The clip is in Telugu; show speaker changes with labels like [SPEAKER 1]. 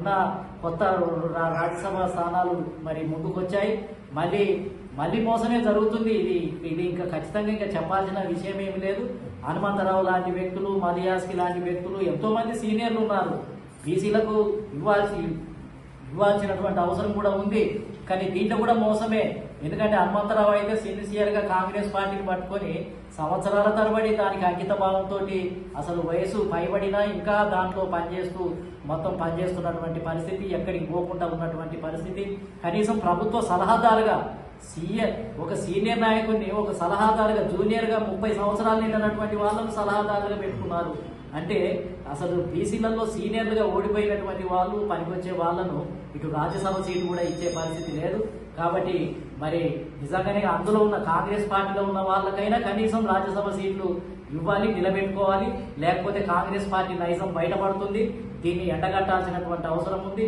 [SPEAKER 1] ఉన్న కొత్త రాజ్యసభ స్థానాలు మరి ముందుకొచ్చాయి. మళ్ళీ మళ్ళీ మోసమే జరుగుతుంది. ఇది ఇంకా ఖచ్చితంగా ఇంకా చెప్పాల్సిన విషయం ఏమి లేదు. హనుమంతరావు లాంటి వ్యక్తులు, మదియాస్కి లాంటి వ్యక్తులు, ఎంతో మంది సీనియర్లు ఉన్నారు. బీసీలకు ఇవ్వాల్సినటువంటి అవసరం కూడా ఉంది. కానీ దీంట్లో కూడా మోసమే. ఎందుకంటే హనుమంతరావు అయితే సిన్సియర్గా కాంగ్రెస్ పార్టీని పట్టుకొని సంవత్సరాల తరబడి దానికి అంకిత భావంతో అసలు వయసు పైబడినా ఇంకా దాంట్లో మొత్తం పనిచేస్తున్నటువంటి పరిస్థితి, ఎక్కడికి పోకుండా ఉన్నటువంటి పరిస్థితి. కనీసం ప్రభుత్వ సలహాదారుగా ఒక సీనియర్ నాయకుడిని ఒక సలహాదారుగా జూనియర్గా 30 సంవత్సరాలు నిండినటువంటి వాళ్ళను సలహాదారుగా పెట్టుకున్నారు. అంటే అసలు బీసీలలో సీనియర్లుగా ఓడిపోయినటువంటి వాళ్ళు పనికొచ్చే వాళ్ళను ఇటు రాజ్యసభ సీటు కూడా ఇచ్చే పరిస్థితి లేదు. కాబట్టి మరి నిజంగానే అందులో ఉన్న కాంగ్రెస్ పార్టీలో ఉన్న వాళ్ళకైనా కనీసం రాజ్యసభ సీట్లు ఇవ్వాలి, నిలబెట్టుకోవాలి. లేకపోతే కాంగ్రెస్ పార్టీ నైజం బయటపడుతుంది. దీన్ని ఎండగట్టాల్సినటువంటి అవసరం ఉంది.